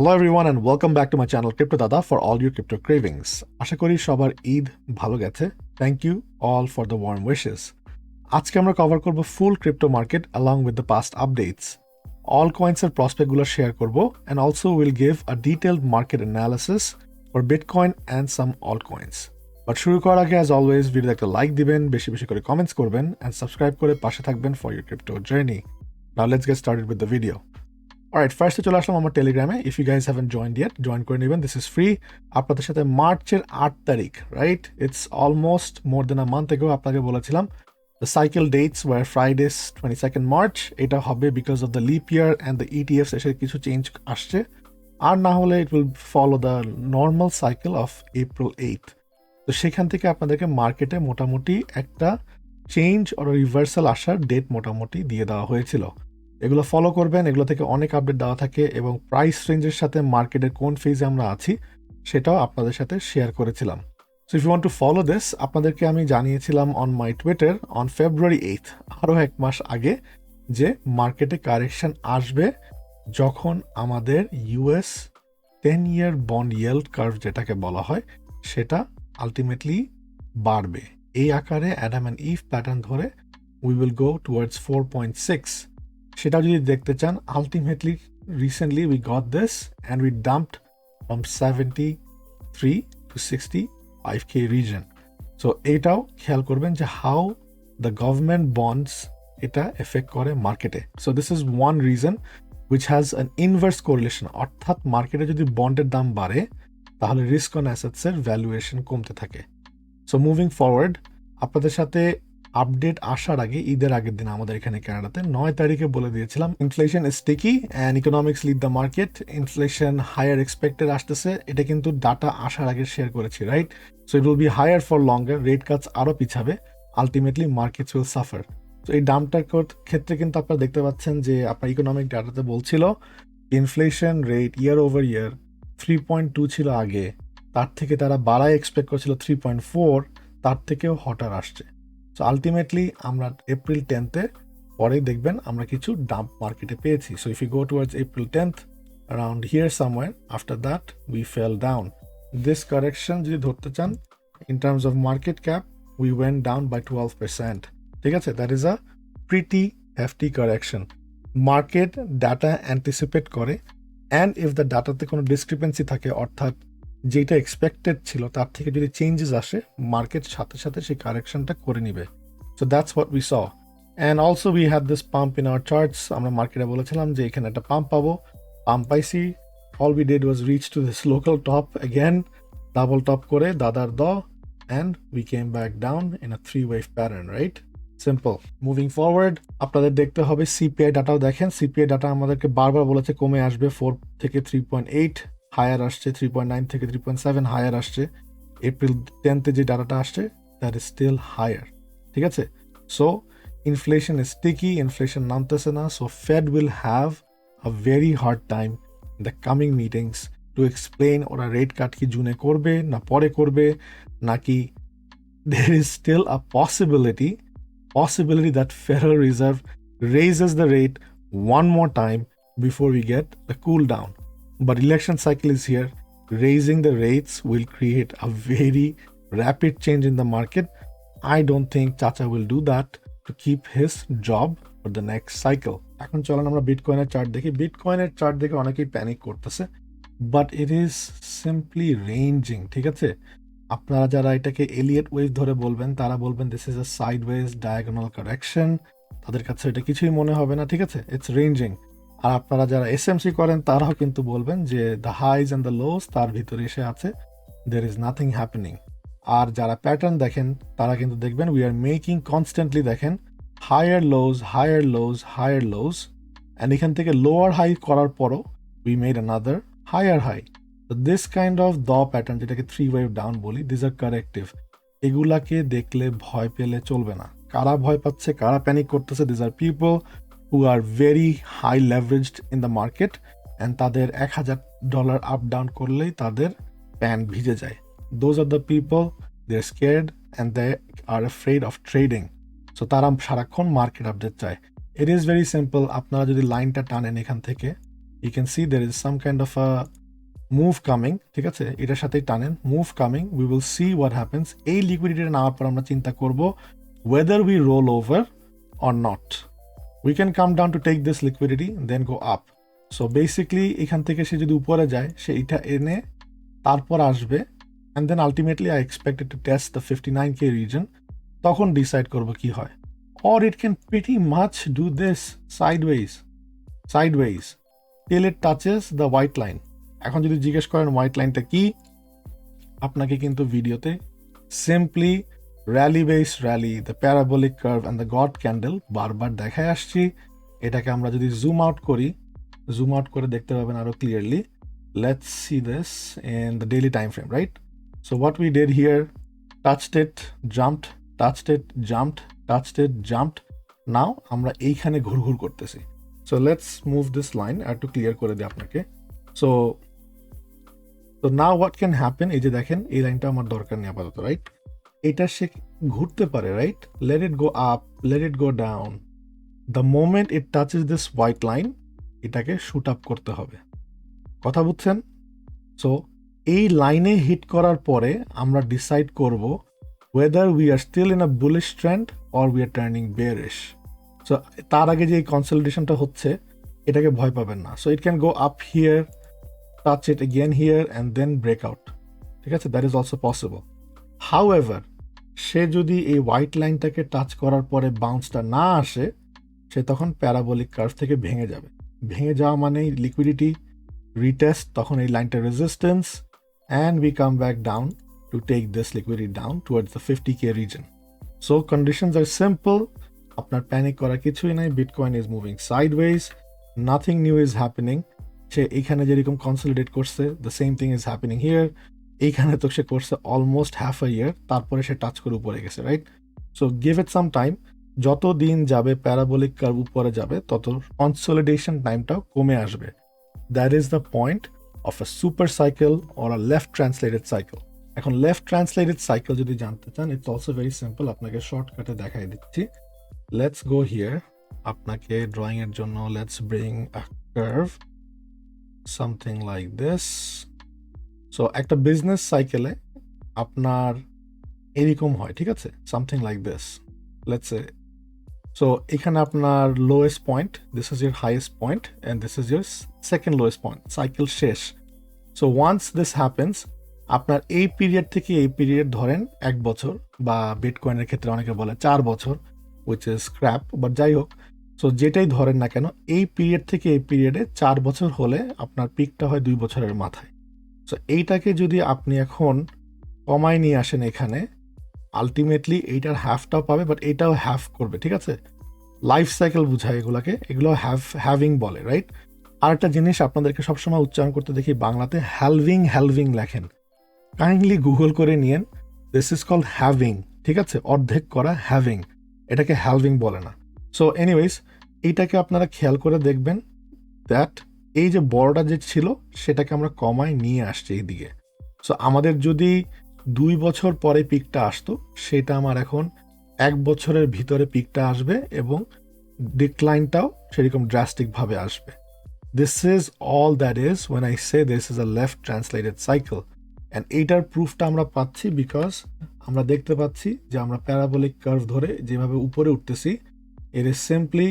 Hello everyone and welcome back to my channel Crypto Dada for all your crypto cravings. আশা করি সবার ঈদ ভালো গেছে. Thank you all for the warm wishes. আজকে আমরা cover করব full crypto market along with the past updates. Altcoins এর prospect গুলো share করব and also will give a detailed market analysis for Bitcoin and some altcoins. But শুরু করার আগে as always ভিডিওতে একটা লাইক দিবেন, বেশি বেশি করে কমেন্টস করবেন and সাবস্ক্রাইব করে পাশে থাকবেন for your crypto journey. Now let's get started with the video. Alright, first চলে আসলাম আমার টেলিগ্রামে. If you guys haven't joined yet, join করে নেবেন. This is free. আপনাদের সাথে মার্চের 8 তারিখ, right? It's almost more than a month ago আপনাকে বলেছিলাম. The cycle dates were Fridays 22nd March. এটা হবে because of the leap year and the ETFs এসে কিছু চেঞ্জ আসছে. আর না হলে it will follow the normal cycle of April 8th. তো সেখান থেকে আপনাদেরকে মার্কেটে মোটামুটি একটা চেঞ্জ or রিভার্সাল আসার ডেট মোটামুটি দিয়ে দেওয়া হয়েছিল. এগুলো ফলো করবেন, এগুলো থেকে অনেক আপডেট দেওয়া থাকে এবং প্রাইস রেঞ্জের সাথে মার্কেটের কোন ফেজে আমরা আছি সেটাও আপনাদের সাথে শেয়ার করেছিলাম। So if you want to follow this, আপনাদেরকে আমি জানিয়েছিলাম on my Twitter on February 8th, আরও এক মাস আগে, যে মার্কেটে কারেকশন আসবে যখন আমাদের US 10-year bond yield curve যেটাকে বলা হয় সেটা আলটিমেটলি বাড়বে। এই আকারে অ্যাডাম অ্যান্ড ইভ প্যাটার্ন ধরে উই উইল গো টুয়ার্ডস 4.6। সেটা যদি দেখতে চান, ultimately recently we got this and we dumped from 73 to 65K region. So এইটাও খেয়াল করবেন যে হাউ দ্য গভর্নমেন্ট বন্ডস এটা এফেক্ট করে মার্কেটে। So this is one reason which has an inverse correlation, অর্থাৎ মার্কেটে যদি বন্ডের দাম বাড়ে তাহলে রিস্ক অন অ্যাসেটসের ভ্যালুয়েশন কমতে থাকে। সো মুভিং ফরওয়ার্ড, আপনাদের সাথে আপডেট আসার আগে, ঈদের আগের দিন আমাদের এখানে কানাডাতে 9 তারিখে বলে দিয়েছিলাম inflation is sticky and economics lead the market, inflation higher expected আসতেছে। এটা কিন্তু ডাটা আসার আগে শেয়ার করেছি, right? So it will be higher for longer, rate cuts আরও পিছাবে, আলটিমেটলি মার্কেটস উইল সাফার। তো এই দামটার ক্ষেত্রে কিন্তু আপনারা দেখতে পাচ্ছেন যে আপনার ইকোনমিক ডাটাতে বলছিল ইনফ্লেশন রেট ইয়ার ওভার ইয়ার 3.2 ছিল আগে, তার থেকে তারা বাড়ায় এক্সপেক্ট করছিল 3.4, তার থেকেও হটার আসছে। সো আলটিমেটলি আমরা এপ্রিল 10th পরেই দেখবেন আমরা কিছু ডাম্প মার্কেটে পেয়েছি। So if you go towards April 10th, around here somewhere, after that we fell down. This correction যদি ধরতে চান in terms of market cap, we went down by 12%. ঠিক আছে, that is a pretty hefty correction. Market data anticipate করে and if the ডাটাতে কোনো discrepancy থাকে, অর্থাৎ যেটা এক্সপেক্টেড ছিল তার থেকে যদি চেঞ্জেস আসে, মার্কেট সাথে সাথে সেই কারেকশনটা করে নিবে। So that's what we saw. And also we had this pump in our charts. আমরা মার্কেটে বলেছিলাম যে এখানে একটা পাম্প পাবো, পাম্প পাইছি। All we did was reach to this local top again, double top করে দাদার দ, and we came back down in a 3-wave pattern, right? Simple. Moving forward, আপনাদের দেখতে হবে সিপিআই ডাটাও দেখেন। সিপিআই ডাটা আমাদেরকে বারবার বলেছে কমে আসবে, 4 থেকে 3.8 হায়ার আসছে, 3.9 থেকে 3.7 হায়ার আসছে। April 10th যে ডাটাটা আসছে দ্যাট ইজ স্টিল হায়ার, ঠিক আছে? So inflation is sticky, inflation নামতেছে না। So Fed will have a very hard time in the coming meetings to explain ওরা রেট কাট কি জুনে করবে না পরে করবে, নাকি there is still a possibility that Federal Reserve raises the rate one more time before we get the cool down. But election cycle is here. Raising the rates will create a very rapid change in the market. I don't think Chacha will do that to keep his job for the next cycle. এখন চলেন আমরা বিটকয়েনের chart দেখি। বিটকয়েনের chart দেখে অনেকেই panic করতেছে, but it is simply ranging, ঠিক আছে? আপনারা যারা এটাকে এলিয়েট ওয়েভ ধরে বলবেন তারা বলবেন this is a sideways diagonal correction, তাদের কাছে এটা কিছুই মনে হবে না, ঠিক আছে? It's ranging. আর আপনারা যারা এসএমসি করেন তারাও কিন্তু বলবেন যে the highs and the lows তার ভিতরে এসে আছে, দের ইজ নাথিং হ্যাপেনিং। আর যারা প্যাটার্ন দেখেন তারা কিন্তু দেখবেন উই আর মেকিং কনস্ট্যান্টলি, দেখেন higher lows higher lows higher lows, and এখান থেকে লোয়ার হাই করার পরও we made another higher high. তো this kind of the pattern, যেটাকে 3-wave ডাউন বলি, দিস আর কারেক্টিভ। এগুলাকে দেখলে ভয় পেলে চলবে না। কারা ভয় পাচ্ছে, কারা প্যানিক করতেছে? This are people who are very high leveraged in the market and তাদের $1,000 আপ ডাউন করলেই তাদের প্যান্ট ভিজে যায়। Those are the people, they're scared and they are afraid of trading. So তারা সারাক্ষণ মার্কেট আপডেট চায়। It is very simple. আপনারা যদি লাইনটা টানেন এখান থেকে, You can see there is some kind of a move coming, ঠিক আছে, এটার সাথেই টানেন, move coming, we will see what happens. এই লিকুইডিটিটা নেওয়ার পর আমরা চিন্তা করব whether we roll over or not. We can come down to take this liquidity then go up. So basically এখান থেকে সে যদি উপরে যায় সে এটা এনে তারপর আসবে, and then ultimately I expect it to test the 59k region, তখন ডিসাইড করব কি হয়. Or it can pretty much do this sideways till it touches the white line. এখন যদি জিজ্ঞেস করেন হোয়াইট লাইনটা কি, আপনাকে কিন্তু ভিডিওতে simply rally base rally, the parabolic curve and the god candle বারবার দেখায় আসছি. এটাকে আমরা যদি জুম আউট করে দেখতে পাবেন আরো clearly. Let's see this in the daily time frame, right? So what we did here, touched it, jumped, touched it, jumped, touched it, jumped. Now আমরা এইখানে ঘুরঘুর করতেছি. So let's move this line আর একটু ক্লিয়ার করে দিই আপনাকে. So now what can happen, এই যে দেখেন এই লাইনটা আমার দরকার নেই আপাতত, রাইট? এটা সে ঘুরতে পারে, right? Let it go up, let it go down. The moment it touches this white line, এটাকে শুট আপ করতে হবে. কথা বুঝছেন? সো এই লাইনে হিট করার পরে আমরা ডিসাইড করব whether we are still in a bullish trend or we are turning bearish. So তার আগে যে এই কনসলিডেশনটা হচ্ছে এটাকে ভয় পাবেন না. So it can go up here, touch it again here and then break out. ঠিক আছে, that is also possible. However, সে যদি এই হোয়াইট লাইনটাকে টাচ করার পরে বাউন্সটা না আসে, সে তখন প্যারাবোলিক কার্ভ থেকে ভেঙে যাবে. ভেঙে যাওয়া মানে লিকুইডিটি রিটেস্ট, তখন এই লাইনটা resistance, and we come back down to take this liquidity down towards the 50k region. So conditions are simple. আপনার প্যানিক করার কিছুই নাই. Bitcoin is moving sideways, nothing new is happening. সে এইখানে যেরকম কনসলিডেট করছে, the same thing is happening here. এইখানে তো সে করছে অলমোস্ট হাফ আ ইয়ার, তারপরে সে টাচ করে উপরে গেছে, right? So give it some time. যত দিন যাবে প্যারাবোলিক কার্ভ উপরে যাবে তত কনসলিডেশন টাইমটাও কমে আসবে. That is the point of a super cycle or a left translated cycle. এখন লেফট ট্রান্সলেটেড সাইকেল যদি জানতে চান, ইটস অলসো ভেরি সিম্পল. আপনাকে শর্টকাটে দেখাই দিচ্ছি. Let's go here. আপনাকে ড্রয়িং এর জন্য let's bring a curve something like this. So একটা বিজনেস সাইকেলে আপনার এরকম হয়, ঠিক আছে, something like this, let's say. So এখানে আপনার lowest point, this is your highest point and this is your second lowest point, cycle শেষ. So once this happens, আপনার এই পিরিয়ড থেকে এই পিরিয়ড ধরেন 1 বছর, বা বিটকয়েনের ক্ষেত্রে অনেকে বলে 4 বছর, which is crap, but যাই হোক. সো যেটাই ধরেন না কেন, এই পিরিয়ড থেকে এই পিরিয়ডে 4 বছর হলে আপনার পিকটা হয় 2 বছরের মাথায়. সো এইটাকে যদি আপনি এখন কমায় নিয়ে আসেন এখানে, আলটিমেটলি এইটার হাফটাও পাবে, বাট এইটাও হাফ করবে, ঠিক আছে? লাইফ সাইকেল বুঝায় এগুলোকে, এগুলো হ্যাভিং বলে, রাইট? আর একটা জিনিস আপনাদেরকে সবসময় উচ্চারণ করতে দেখি, বাংলাতে হ্যালভিং লেখেন. কাইন্ডলি গুগল করে নিয়েন, দিস ইজ কল্ড হ্যাভিং, ঠিক আছে? অর্ধেক করা হ্যাভিং, এটাকে হ্যালভিং বলে না. সো এনিওয়েজ, এইটাকে আপনারা খেয়াল করে দেখবেন দ্যাট এই যে বড়টা যে ছিল সেটাকে আমরা কমায় নিয়ে আসছি এই দিকে. সো আমাদের যদি 2 বছর পরে পিকটা আসতো, সেটা আমার এখন 1 বছরের ভিতরে পিকটা আসবে এবং ডিক্লাইনটাও সেরকম ড্রাস্টিকভাবে আসবে. This is all that is when I say this is a left translated cycle. And এইটার প্রুফটা আমরা পাচ্ছি বিকজ আমরা দেখতে পাচ্ছি যে আমরা প্যারাবোলিক কার্ভ ধরে যেভাবে উপরে উঠতেছি, it is simply,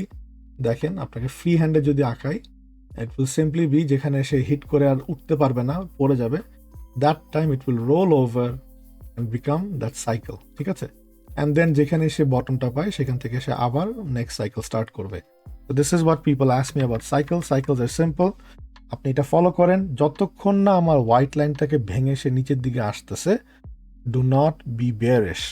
দেখেন আপনাকে ফ্রি হ্যান্ডে যদি আঁকাই, it will simply be, যেখানে সে হিট করে আর উঠতে পারবে না, পড়ে যাবে, that time it will roll over and become that cycle, ঠিক আছে? and then যেখানে সে বটমটা পায় সেখান থেকে সে আবার নেক্সট সাইকেল স্টার্ট করবে. so this is what people ask me about cycles are simple. আপনি এটা ফলো করেন, যতক্ষণ না আমার হোয়াইট লাইনটাকে ভেঙে সে নিচের দিকে আসতেছে, do not be bearish.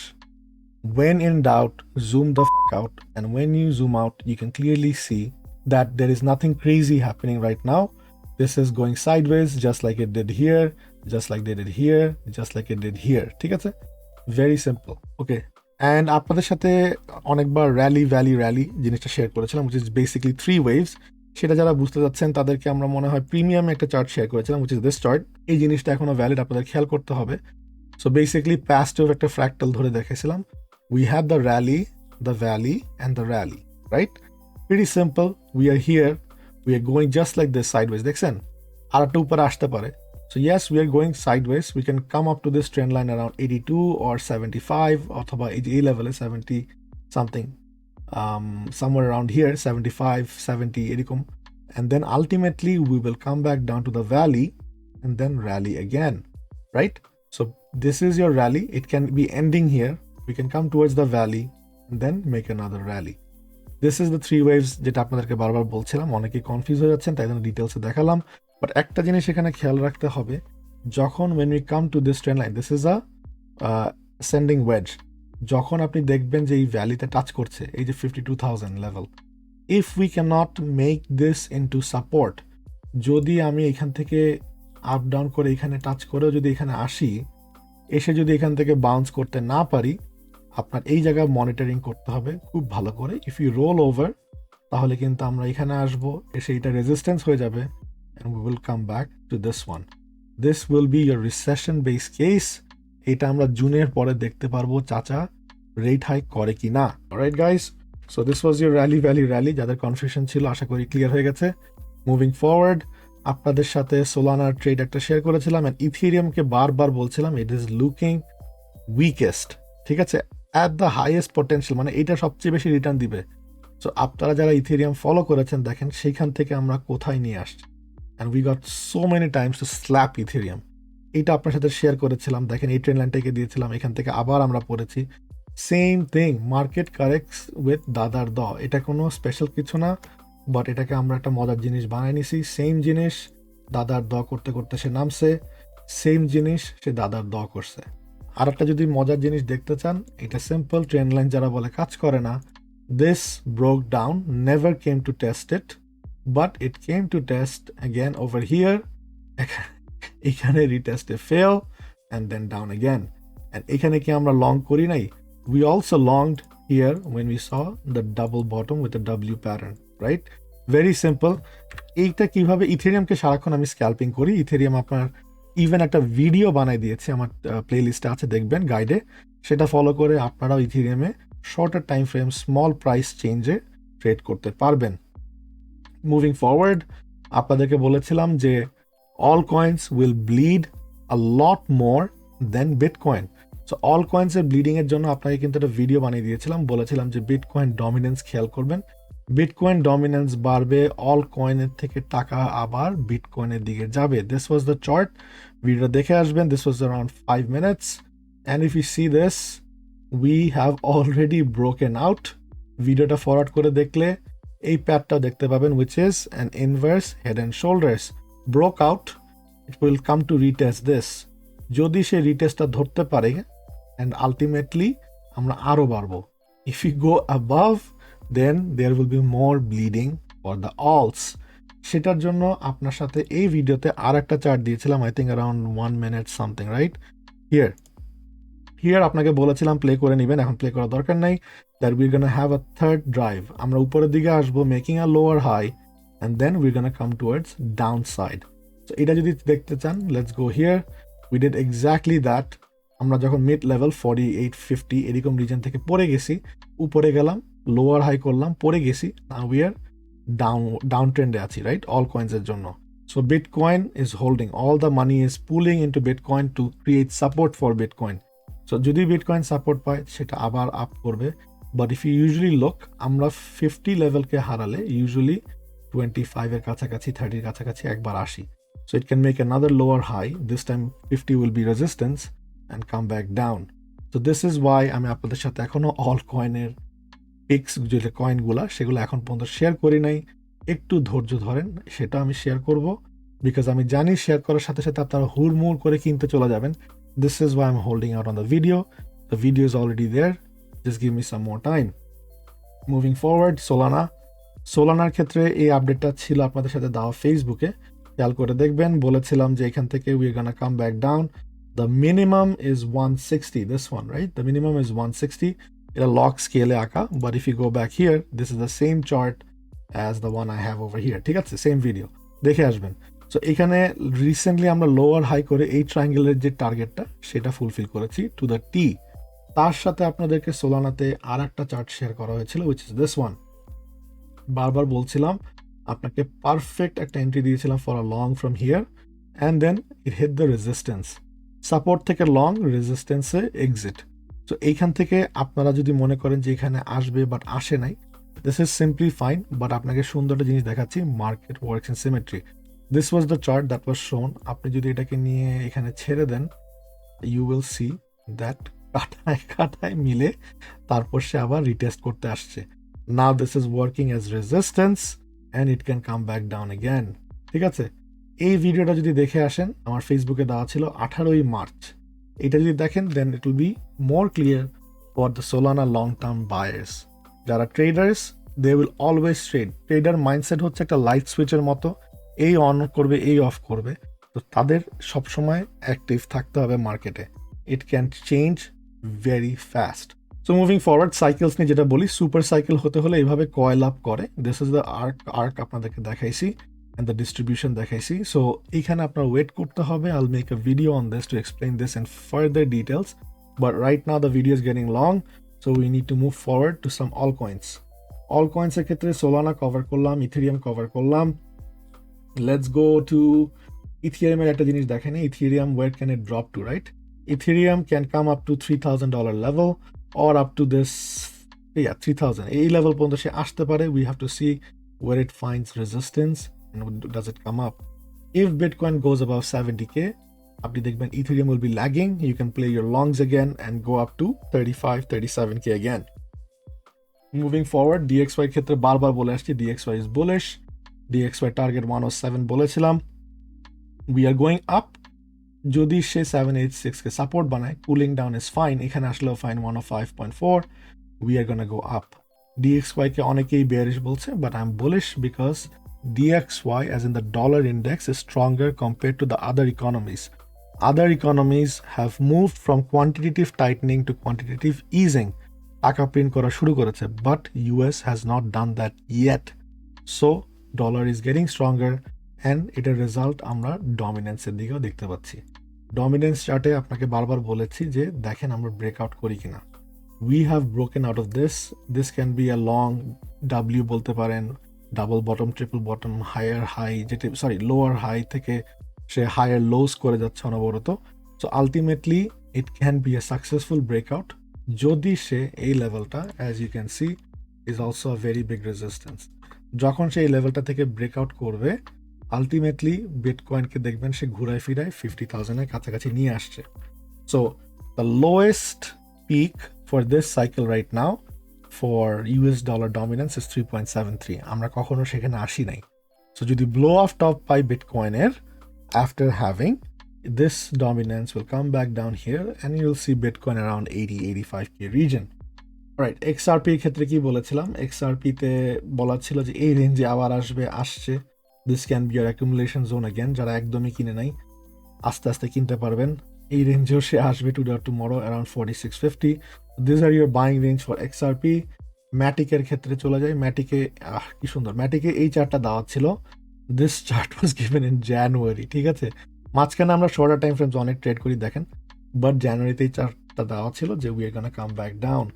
When in doubt, zoom the fuck out, and when you zoom out, you can clearly see that there is nothing crazy happening right now. This is going sideways just like it did here, just like they did here, just like it did here. ঠিক আছে? Very simple. Okay. And আপনাদের সাথে অনেকবার rally জিনিসটা share করেছিলাম, which is basically 3 waves. সেটা যারা বুঝতে যাচ্ছেন তাদেরকে আমরা মনে হয় প্রিমিয়াম একটা চার্ট শেয়ার করেছিলাম, which is this chart. এই জিনিসটা এখনো ভ্যালিড, আপনাদের খেয়াল করতে হবে. So basically past wave একটা ফ্র্যাক্টাল ধরে দেখেছিলাম. We had the rally, the valley, and the rally, right? Pretty simple. We are here. we are going just like this sideways, দেখছেন আর একটা উপরে আসতে পারে. So yes, we are going sideways. We can come up to this trend line around 82 or 75 অথবা এই লেভেলে 70 something, somewhere around here 75 70 এরকম, and then ultimately we will come back down to the valley and then rally again, right? So this is your rally. It can be ending here. We can come towards the valley and then make another rally. This is the three waves যেটা আপনাদেরকে বারবার বলছিলাম, অনেকেই confuse হয়ে যাচ্ছেন, তাই জন্য ডিটেলসে দেখালাম. বাট একটা জিনিস এখানে খেয়াল রাখতে হবে, যখন when we come to this trend line, this is a ascending wedge, যখন আপনি দেখবেন যে এই ভ্যালিতে টাচ করছে এই যে 52,000 level, if we cannot make this into support, যদি আমি এখান থেকে আপ ডাউন করে এখানে টাচ করেও যদি এখানে আসি, এসে যদি এখান থেকে বাউন্স করতে না পারি, আপনার এই জায়গায় মনিটরিং করতে হবে খুব ভালো করে. ইফ ইউ রোল ওভার, তাহলে কিন্তু আমরা এখানে আসবো, এসে এটা রেজিস্ট্যান্স হয়ে যাবে, and we will come back to this one. This will be your recession based case. এটা আমরা জুনের পরে দেখতে পারবো চাচা রেট হাইক করে কি না. Alright guys, so this was your rally. যাদের কনফিউশন ছিল আশা করি ক্লিয়ার হয়ে গেছে. মুভিং ফরওয়ার্ড, আপনাদের সাথে সোলানার ট্রেড একটা শেয়ার করেছিলাম, অ্যান্ড ইথেরিয়ামকে বারবার বলছিলাম ইট ইজ লুকিং উইকেস্ট, ঠিক আছে, অ্যাট দ্য হাইয়েস্ট পটেনশিয়াল, মানে এটা সবচেয়ে বেশি রিটার্ন দিবে. সো আপনারা যারা ইথেরিয়াম ফলো করেছেন দেখেন সেইখান থেকে আমরা কোথায় নিয়ে আসছি, and we got so many times to slap Ethereum. এটা আপনার সাথে শেয়ার করেছিলাম, দেখেন এই ট্রেন্ড লাইনটাকে দিয়েছিলাম, এখান থেকে আবার আমরা পড়েছি. সেম থিং, মার্কেট কারেক্টস উইথ দাদার দ, এটা কোনো স্পেশাল কিছু না, বাট এটাকে আমরা একটা মজার জিনিস বানাই নিছি. সেম জিনিস দাদার দ করতে করতে সে নামছে, সেম জিনিস সে দাদার দ করছে. আর একটা যদি মজার জিনিস দেখতে চান, এটা সিম্পল ট্রেন্ড লাইন যারা বলে কাজ করে না, this broke down, never came to test it, but it came to test again over here. এখানে retest a fail and then down again, and এখানে কি আমরা লং করি নাই, we also longed here when we saw the double bottom with a W pattern, right? Very simple. এইটা কিভাবে ইথেরিয়ামকে সারাক্ষণ আমি স্ক্যাল্পিং করি, ইথেরিয়াম আপনার ইভেন একটা ভিডিও বানাই দিয়েছে, আমার প্লে লিস্টে আছে, দেখবেন গাইডে, সেটা ফলো করে আপনারাও ইথেরিয়ামে shorter time frame small price চেঞ্জে ট্রেড করতে পারবেন. মুভিং ফরওয়ার্ড, আপনাদেরকে বলেছিলাম যে all coins will bleed a lot more than bitcoin. So all কয়েন্সের ব্লিডিংয়ের জন্য আপনাকে কিন্তু একটা ভিডিও বানিয়ে দিয়েছিলাম, বলেছিলাম যে বিটকয়েন ডমিনেন্স খেয়াল করবেন, বিটকয়েন ডমিনেন্স বাড়বে, অল কয়েনের থেকে টাকা আবার বিটকয়েনের দিকে যাবে. দিস ওয়াজ দ্য চার্ট, ভিডিওটা দেখে আসবেন. This was around 5 minutes, and if you see this, we have already broken out. ভিডিওটা ফরওয়ার্ড করে দেখলে এই প্যাডটা দেখতে পাবেন, which is an inverse head and shoulders. Broke out, it will come to retest this. যদি সে রিটেস্টটা ধরতে পারে, and ultimately আমরা আরো বাড়বো. If we go above, then there will be more bleeding for the alts. সেটার জন্য আপনার সাথে এই ভিডিওতে আর একটা চার্ট দিয়েছিলাম, I think around 1 minute something, right? Here আপনাকে বলেছিলাম প্লে করে নেবেন, এখন প্লে করার দরকার নাই. That we're gonna have a third drive. আমরা উপরের দিকে আসবো, making a lower high, and then we're gonna come towards downside. So এটা যদি দেখতে চান, let's go here. We did exactly that. আমরা যখন মিড লেভেল 4850 এরকম রিজন থেকে পড়ে গেছি, উপরে গেলাম, লোয়ার হাই করলাম, পড়ে গেছি, now we are down ট্রেন্ডে আছি, রাইট, অল কয়েন্সের জন্য. So Bitcoin is holding, all the money is pooling into Bitcoin to create support for Bitcoin. So যদি বিটকয়েন সাপোর্ট পায় সেটা আবার আপ করবে, but if you usually look, আমরা 50 লেভেলকে হারালে ইউজুয়ালি 25 এর কাছাকাছি, 30 এর কাছাকাছি একবার আসি. So it can make another lower high, this time 50 will be resistance and come back down. So this is why আমি আপনাদের সাথে এখনও অল কয়েনের পিক্স যে কয়েনগুলো সেগুলো এখন পর্যন্ত শেয়ার করি নাই. একটু ধৈর্য ধরেন, সেটা আমি শেয়ার করব, বিকজ আমি জানি শেয়ার করার সাথে সাথে আপনারা হুড়মুড় করে কিনতে চলে যাবেন. This is why I'm holding out on the video. The video is already there. Just give me some more time. Moving forward, Solanaর ক্ষেত্রে এই আপডেটটা ছিল আপনাদের সাথে দেওয়া ফেসবুকে, খেয়াল করে দেখবেন. বলেছিলাম যে এখান থেকে we're gonna come back down. The minimum is 160, this one, right? The minimum is 160. এটা লক স্কেলে আঁকা, but if you go back here, this is the same chart as the one I have over here. ঠিক আছে, same video দেখে আসবেন. So এখানে recently আমরা lower high করে এই ট্রায়াঙ্গেলের যে টার্গেটটা সেটা ফুলফিল করেছি টু দ্য টি. তার সাথে আপনাদেরকে সোলানাতে আর একটা চার্ট শেয়ার করা হয়েছিল, উইচ ইজ দিস ওয়ান. বারবার বলছিলাম আপনাকে পারফেক্ট একটা এন্ট্রি দিয়েছিলাম for a long from here, and then it hit the resistance. Support থেকে লং, রেজিস্ট্যান্সে এক্সিট। তো এইখান থেকে আপনারা যদি মনে করেন যে এখানে আসবে বাট আসে নাই, this is simply fine, but আপনাকে সুন্দর একটা জিনিস দেখাচ্ছি, market works in symmetry. This was the chart that was shown. আপনি যদি এটাকে নিয়ে এখানে ছেড়ে দেন, ইউ উইল সি দ্যাট কাটায় কাটায় মিলে তারপর সে আবার রিটেস্ট করতে আসছে। Now this is working as resistance and it can come back down again. ঠিক আছে, এই ভিডিওটা যদি দেখে আসেন, আমার ফেসবুকে দেওয়া ছিল 18ই মার্চ। এটা যদি দেখেন then it will be more clear for the Solana long term buyers. যারা traders, they will always trade. Trader mindset হচ্ছে একটা লাইট সুইচের মতো, এই অন করবে এই অফ করবে, তো তাদের সবসময় অ্যাক্টিভ থাকতে হবে মার্কেটে। It can change very fast. So moving forward, cycles নিয়ে যেটা বলি, সুপার সাইকেল হতে হলে এইভাবে কয়েল আপ করে। দিস ইজ দ্য আর্ক আপনাদেরকে দেখাইছি, অ্যান্ড দ্য ডিস্ট্রিবিউশন দেখাইছি। সো এইখানে আপনার ওয়েট করতে হবে। আইল make a video on this to explain this in further details, but right now the video is getting long, so we need to move forward to some all coins. All কয়েন্সের ক্ষেত্রে Solana cover করলাম, Ethereum cover করলাম। Let's go to ইথেরিয়ামের একটা জিনিস দেখেন, Ethereum where can it drop to, right? Ethereum can come up to $3,000 level or up to this, 3,000. এই level পর্যন্ত সে আসতে পারে. We have to see where it finds resistance and does it come up. If Bitcoin goes above 70k, আপনি দেখবেন Ethereum will be lagging. You can play your longs again and go up to 35, 37k again. Moving forward, DXY ক্ষেত্রে বারবার বলে আসছি, DXY is bullish. DXY target 107 বলেছিলাম. We are going up. যদি সে 786কে সাপোর্ট বানায়, কুলিং ডাউন ইজ ফাইন, এখানে আসলেও fine 105.4, we are gonna go up. ডিএক্সওয়াইকে অনেকেই বেয়ারিশ বলছে, but I am bullish because DXY as in the dollar index is stronger compare to the other economies. Other economies have moved from quantitative tightening to quantitative easing, টাকা print করা শুরু করেছে, but US has not done that yet. So dollar is getting stronger and এটার result আমরা ডমিনেন্সের দিকেও দেখতে পাচ্ছি। Dominance চার্টে আপনাকে বারবার বলেছি যে দেখেন আমরা ব্রেকআউট করি কিনা। We have broken out of this can be a long W বলতে পারেন, double bottom, triple bottom, higher high, যেটা লোয়ার হাই থেকে সে হায়ার লোস করে যাচ্ছে অনবরত। So ultimately it can be a successful breakout যদি সে এই লেভেলটা, as you can see, is also a very big resistance. যখন সে এই লেভেলটা থেকে ব্রেকআউট করবে, আলটিমেটলি বিটকয়েনকে দেখবেন সে ঘুরায় ফিরায় 50,000-এর কাছাকাছি নিয়ে আসছে। So the lowest peak for this cycle right now for US dollar dominance is 3.73। আমরা কখনো সেখানে আসি নাই। সো যদি ব্লো অফ টপ পাই বিটকয়েনের, আফটার হ্যাভিং this dominance will come back down here and you will see bitcoin around 80-85k region. Right, এক্সআরপির ক্ষেত্রে কি বলেছিলাম? এক্সআরপিতে বলা ছিল যে এই রেঞ্জে আবার আসছে। This can be your accumulation zone again. যারা একদমই কিনে নাই, আস্তে আস্তে কিনতে পারবেন। এই রেঞ্জেও সে আসবে today or tomorrow around 4650. These are your buying range for XRP. ম্যাটিকের ক্ষেত্রে চলে যায়। ম্যাটিকে কি সুন্দর, ম্যাটিকে এই চার্টটা দেওয়া ছিল। This chart was given in January, ঠিক আছে? মাঝখানে আমরা শর্টার টাইম ফ্রেমস অনেক ট্রেড করি দেখেন, বাট জানুয়ারিতে এই চার্টটা দেওয়া ছিল যে we are gonna come back down.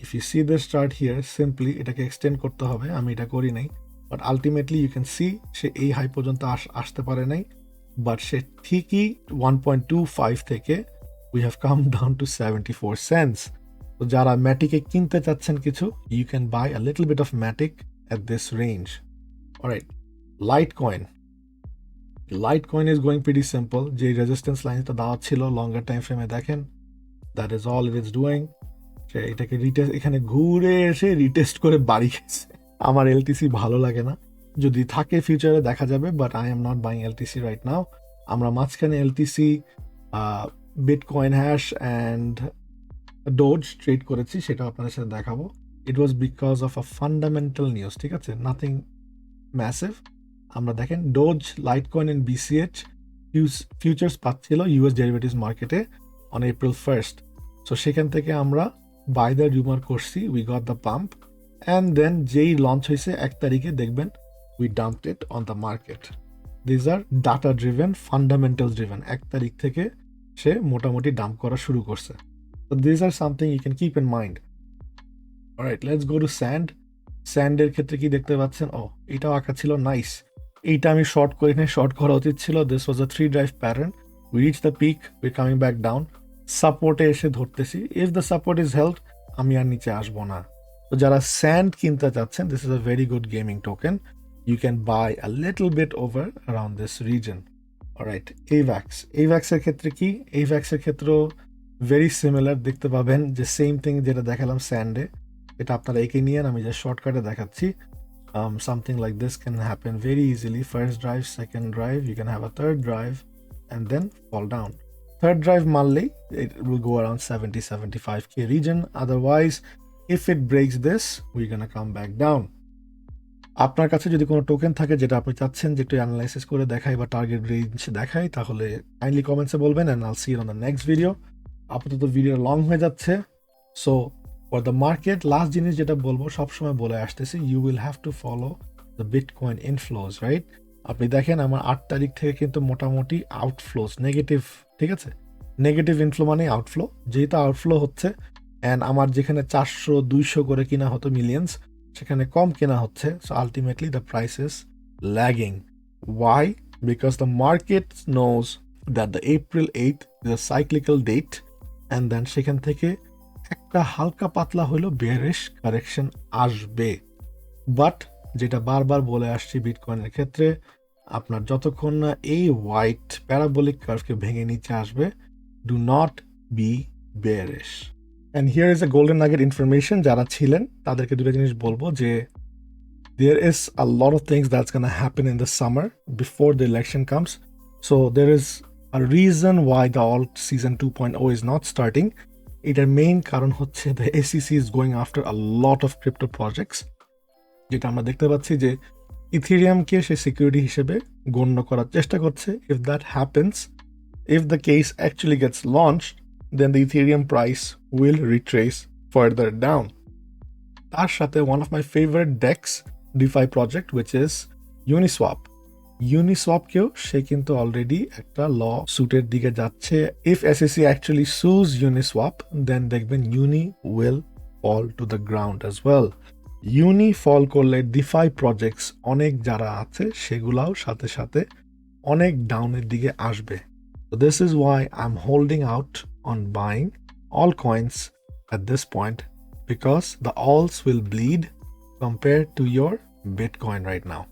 If you see this chart here, simply এটাকে এক্সটেন্ড করতে হবে, আমি এটা করি নাই। But ultimately you can see সে এই হাই পর্যন্ত আসতে পারে নাই, বাট সে ঠিকই 1.25 থেকে we have come down to 74 cents. তো যারা ম্যাটিকে কিনতে চাচ্ছেন কিছু, you can buy a little bit of Matic at this range. Alright, Litecoin is going pretty simple. যে রেজিস্ট্যান্স লাইনটা দেওয়া ছিল লঙ্গার টাইম ফ্রেমে দেখেন, that is all it is doing. সে এটাকে এখানে ঘুরে এসে রিটেস্ট করে বাড়ি গেছে। আমার এলটিসি ভালো লাগে না, যদি থাকে ফিউচারে দেখা যাবে, but I am not buying LTC right now. আমরা মাঝখানে LTC, bitcoin hash and doge trade করেছি, সেটা আপনাদের সাথে দেখাবো। It was because of a fundamental news, ঠিক আছে, নাথিং ম্যাসিভ। আমরা দেখেন doge, Litecoin and BCH futures পাচ্ছিল ইউএস ডেরিভেটিভস মার্কেটে অন April 1st। সো সেখান থেকে আমরা বাই দ্য রিউমার করছি, we got the pump, and then যেই লঞ্চ হয়েছে 1 তারিখে দেখবেন we dumped it on the market. These are data driven, fundamentals driven. 1 তারিখ থেকে সে মোটামুটি ডাম্প করা শুরু করছে। So these are something you can keep in mind. Alright, let's go to sand. স্যান্ডের ক্ষেত্রে কি দেখতে পাচ্ছেন? এটাও আঁকা ছিল, নাইস। এইটা আমি শর্ট করি নাই, শর্ট করা উচিত ছিল। This was a 3 drive pattern, we reach the peak, we coming back down, সাপোর্টে এসে ধরতেছি। If the support is held, আমি আর নিচে আসবো না। তো যারা স্যান্ড কিনতে চাচ্ছেন, this is a very good gaming token, you can buy a little bit over around this region. Alright, এইভ্যাক্সের ক্ষেত্রে কি? এইভ্যাক্সের ক্ষেত্রেও ভেরি সিমিলার দেখতে পাবেন, যে সেম থিং যেটা দেখালাম স্যান্ডে, এটা আপনারা এঁকে নিয়ে, আমি যে শর্টকাটে দেখাচ্ছি। Something like this can happen very easily. First drive, second drive, you can have a third drive and then fall down. Third drive marley, it will go around 70-75k region. Otherwise, if it breaks this, we're gonna come back down. আপনার কাছে যদি কোনো token থাকে যেটা আপনি চাচ্ছেন যে একটু অ্যানালাইসিস করে দেখাই বা টার্গেট রেঞ্জ দেখাই, তাহলে কাইন্ডলি কমেন্টসে বলবেন, and I'll see it on the next video. আপাতত ভিডিও লং হয়ে যাচ্ছে, so for the market last জিনিস যেটা বলবো, সবসময় বলে আসতেছি, you will have to follow the bitcoin inflows, right? আপনি দেখেন আমার 8 তারিখ থেকে কিন্তু মোটামুটি আউটফ্লোজ নেগেটিভ, ঠিক আছে? নেগেটিভ ইনফ্লো মানে আউটফ্লো, যেহেতু আউটফ্লো হচ্ছে, অ্যান্ড আমার যেখানে 400-200 করে কিনা হতো মিলিয়ন্স, সেখানে কম কেনা হচ্ছে। So ultimately the price is lagging. Why? Because the market knows that the April 8th is a cyclical date, and then সেখান থেকে একটা হালকা পাতলা হলো বেয়ারিশ কারেকশন আসবে। বাট যেটা বারবার বলে আসছি বিটকয়েনের ক্ষেত্রে, আপনার যতক্ষণ না এই হোয়াইট প্যারাবোলিক কার্ভকে ভেঙে নিচে আসবে, do not be bearish. And here is a golden nugget information, যারা ছিলেন তাদেরকে দুটো জিনিস বলবো, যে there is a lot of things that's going to happen in the summer before the election comes. So there is a reason why the alt season 2.0 is not starting. এটার main কারণ হচ্ছে the SEC is going after a lot of crypto projects, যেটা আমরা দেখতে পাচ্ছি যে ইথেরিয়ামকে সে security হিসেবে গণ্য করার চেষ্টা করছে। If that happens, if the case actually gets launched, then the Ethereum price will retrace further down. তার সাথে one of my favorite DEX DeFi project, which is Uniswap কেও সে কিন্তু অলরেডি একটা ল সুটের দিকে যাচ্ছে। If SEC actually sues Uniswap, then দেখবেন Uni will fall to the ground as well. Uni ফল করলে DeFi projects অনেক যারা আছে সেগুলাও সাথে সাথে অনেক ডাউনের দিকে আসবে। So this is why I'm holding out on buying altcoins at this point, because the alts will bleed compared to your Bitcoin right now.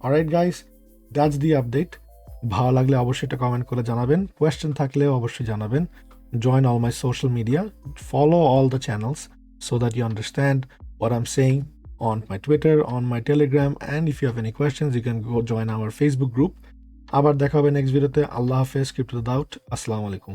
Alright guys, that's the update. ভালো লাগলে অবশ্যই একটা কমেন্ট করে জানাবেন, কোয়েশ্চেন থাকলেও অবশ্যই জানাবেন। Join all my social media, follow all the channels so that you understand what I'm saying on my Twitter, on my Telegram, and if you have any questions, you can go join our Facebook group. আবার দেখা হবে next ভিডিওতে। আল্লাহ হাফেজ, crypto দাউট, আসসালামু আলাইকুম।